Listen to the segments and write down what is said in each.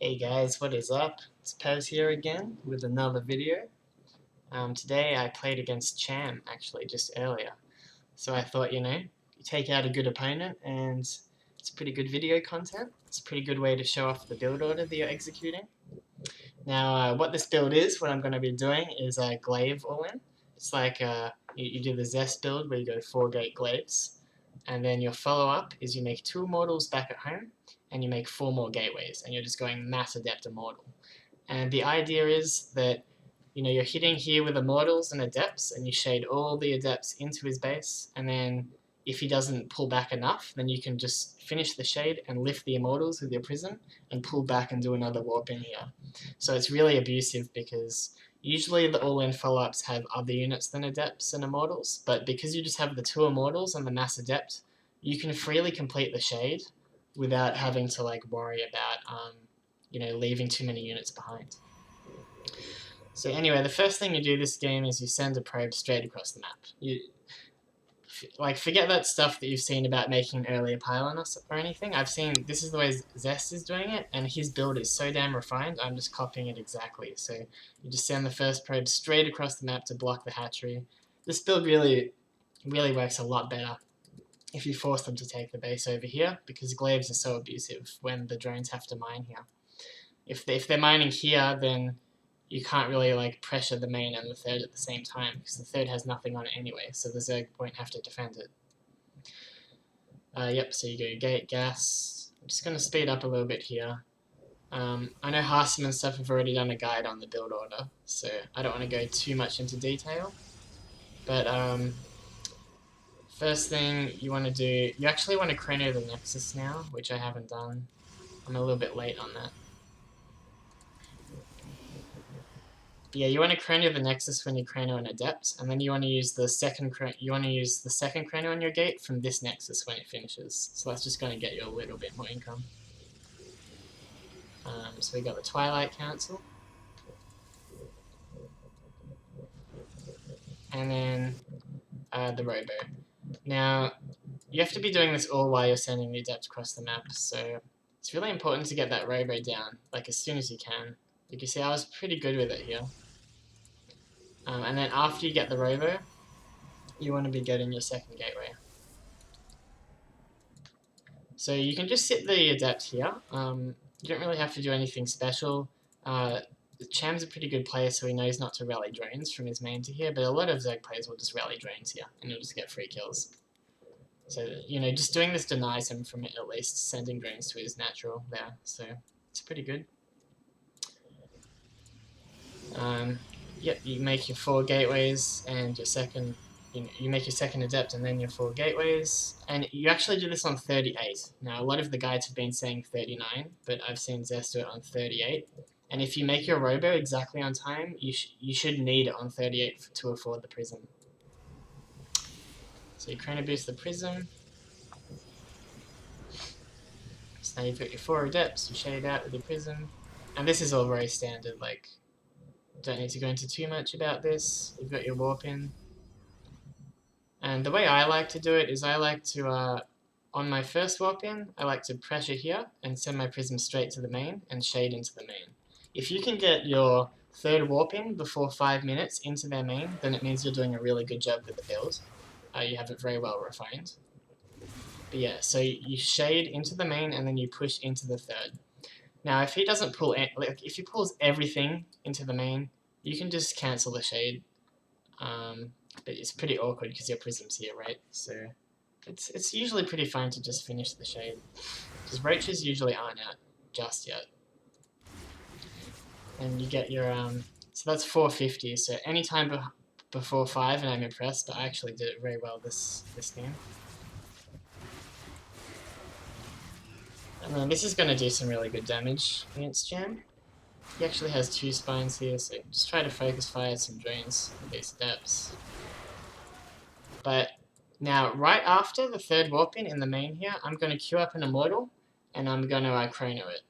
Hey guys, what is up? It's Pez here again with another video. Today I played against Cham actually just earlier. So I thought, you take out a good opponent and it's pretty good video content. It's a pretty good way to show off the build order that you're executing. Now what this build is, what I'm going to be doing is a Glaive all-in. It's like you do the Zest build where you go 4-gate Glaives. And then your follow-up is you make 2 Immortals back at home and you make 4 more gateways, and you're just going mass adept immortal. And the idea is that you're hitting here with immortals and adepts, and you shade all the adepts into his base, and then if he doesn't pull back enough, then you can just finish the shade and lift the immortals with your prism and pull back and do another warp in here. So it's really abusive because usually the all-in follow-ups have other units than adepts and immortals, but because you just have the 2 immortals and the mass adept, you can freely complete the shade without having to worry about leaving too many units behind. So anyway, the first thing you do this game is you send a probe straight across the map. You forget that stuff that you've seen about making an earlier pylon or anything. This is the way Zest is doing it, and his build is so damn refined, I'm just copying it exactly. So you just send the first probe straight across the map to block the hatchery. This build really works a lot better if you force them to take the base over here, because Glaives are so abusive when the drones have to mine here. If they're mining here, then you can't really pressure the main and the third at the same time, because the third has nothing on it anyway, so the Zerg won't have to defend it. Yep, so you go gate, gas. I'm just going to speed up a little bit here. I know Harsam and stuff have already done a guide on the build order, so I don't want to go too much into detail. But first thing you want to do, you actually want to chrono the Nexus now, which I haven't done. I'm a little bit late on that. Yeah, you want to chrono the Nexus when you chrono an adept, and then you want to use the second chrono on your gate from this Nexus when it finishes. So that's just going to get you a little bit more income. So we got the Twilight Council, and then the Robo. Now you have to be doing this all while you're sending the adept across the map, so it's really important to get that Robo down as soon as you can. You can see I was pretty good with it here. And then after you get the Robo, you want to be getting your second gateway. So you can just sit the adept here. You don't really have to do anything special. Cham's a pretty good player, so he knows not to rally drones from his main to here, but a lot of Zerg players will just rally drones here, and you'll just get free kills. So, just doing this denies him from at least sending drones to his natural there, so it's pretty good. Yep, you make your 4 gateways and your second, you make your second adept and then your 4 gateways, and you actually do this on 38. Now, a lot of the guides have been saying 39, but I've seen Zest do it on 38. And if you make your Robo exactly on time, you should need it on 38 to afford the Prism. So you chrono boost the Prism. So now you've got your 4 adepts, you shade out with your Prism. And this is all very standard, don't need to go into too much about this. You've got your warp in. And the way I like to do it is I like to, on my first warp in, I like to pressure here and send my prism straight to the main and shade into the main. If you can get your third warp in before 5 minutes into their main, then it means you're doing a really good job with the build. You have it very well refined. But yeah, so you shade into the main and then you push into the third. Now, if he doesn't pull, if he pulls everything into the main, you can just cancel the shade. But it's pretty awkward because your prism's here, right? So it's usually pretty fine to just finish the shade, because roaches usually aren't out just yet. And you get your so that's 450. So anytime before 5, and I'm impressed. But I actually did it very well this game. And then this is going to do some really good damage against Jam. He actually has 2 spines here, so just try to focus fire some drones with these adepts. But now, right after the third warp in the main here, I'm going to queue up an Immortal, and I'm going to chrono it.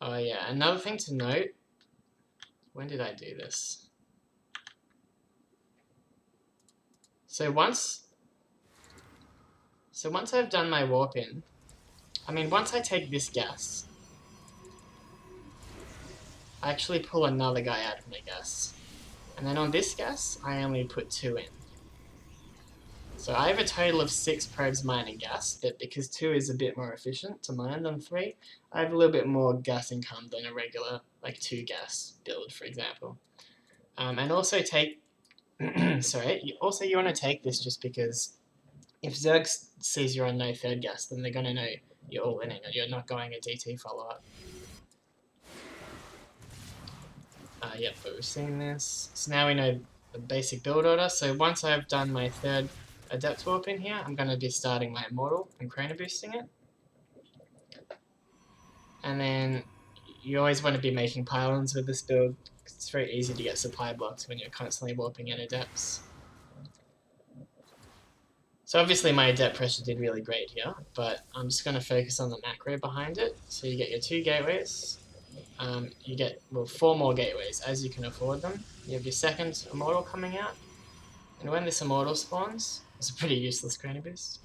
Oh yeah, another thing to note, when did I do this? So once I've done my warp in, once I take this gas, I actually pull another guy out of my gas. And then on this gas, I only put 2 in. So I have a total of 6 probes mining gas, but because 2 is a bit more efficient to mine than 3, I have a little bit more gas income than a regular, like 2 gas build, for example. And also take, sorry, also you want to take this just because if Zerg sees you're on no 3rd gas, then they're going to know you're all winning and you're not going a DT follow-up. Yep, but we've seen this. So now we know the basic build order. So once I've done my 3rd adept warp in here, I'm going to be starting my immortal and chrono boosting it. And then you always want to be making pylons with this build. It's very easy to get supply blocks when you're constantly warping in adepts. So obviously my adept pressure did really great here, but I'm just going to focus on the macro behind it. So you get your 2 gateways. You get, well, 4 more gateways as you can afford them. You have your 2nd immortal coming out. And when this immortal spawns, it's a pretty useless chrono boost.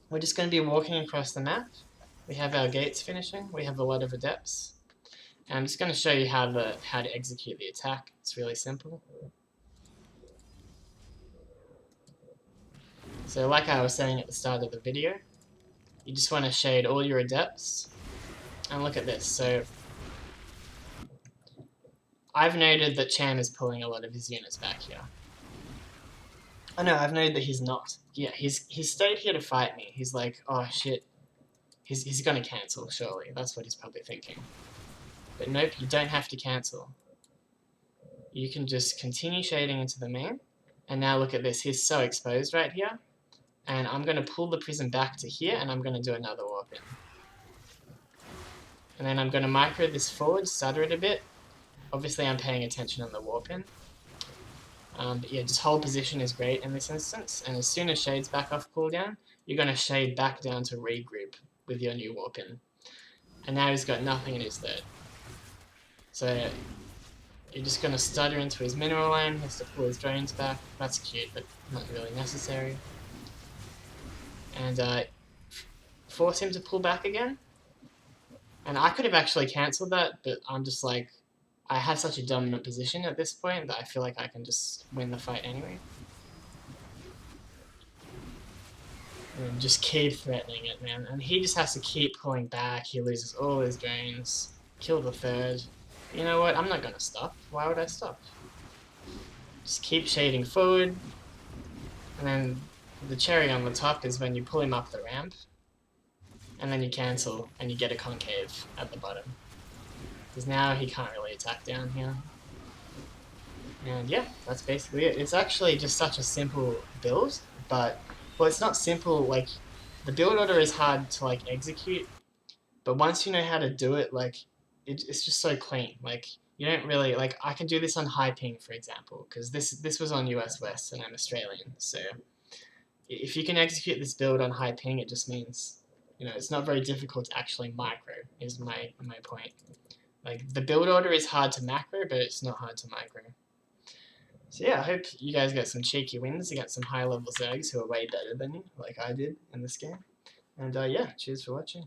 We're just going to be walking across the map. We have our gates finishing. We have a lot of adepts. And I'm just going to show you how to execute the attack. It's really simple. So like I was saying at the start of the video, you just want to shade all your adepts. And look at this. So I've noted that Cham is pulling a lot of his units back here. Oh no, I've noted that he's not. Yeah, he's stayed here to fight me. He's like, oh shit, he's gonna cancel, surely. That's what he's probably thinking. But nope, you don't have to cancel. You can just continue shading into the main. And now look at this, he's so exposed right here. And I'm gonna pull the prism back to here, and I'm gonna do another warp in. And then I'm gonna micro this forward, stutter it a bit. Obviously I'm paying attention on the warp in. But yeah, just hold position is great in this instance, and as soon as shade's back off cooldown, you're going to shade back down to regroup with your new warp in. And now he's got nothing in his 3rd. So you're just going to stutter into his mineral line, he has to pull his drones back. That's cute, but not really necessary. And force him to pull back again. And I could have actually cancelled that, but I'm just like, I had such a dominant position at this point that I feel like I can just win the fight anyway. And just keep threatening it, man. And he just has to keep pulling back. He loses all his drones. Kill the 3rd. You know what? I'm not going to stop. Why would I stop? Just keep shading forward. And then the cherry on the top is when you pull him up the ramp. And then you cancel and you get a concave at the bottom. Because now he can't really attack down here. And yeah, that's basically it. It's actually just such a simple build, but, well, it's not simple, like, the build order is hard to, like, execute, but once you know how to do it, like, it's just so clean. Like, you don't really, like, I can do this on high ping, for example, because this was on US West and I'm Australian, so if you can execute this build on high ping, it just means, you know, it's not very difficult to actually micro, is my point. Like, the build order is hard to macro, but it's not hard to micro. So yeah, I hope you guys get some cheeky wins against some high level Zergs who are way better than you, like I did in this game. And yeah, cheers for watching.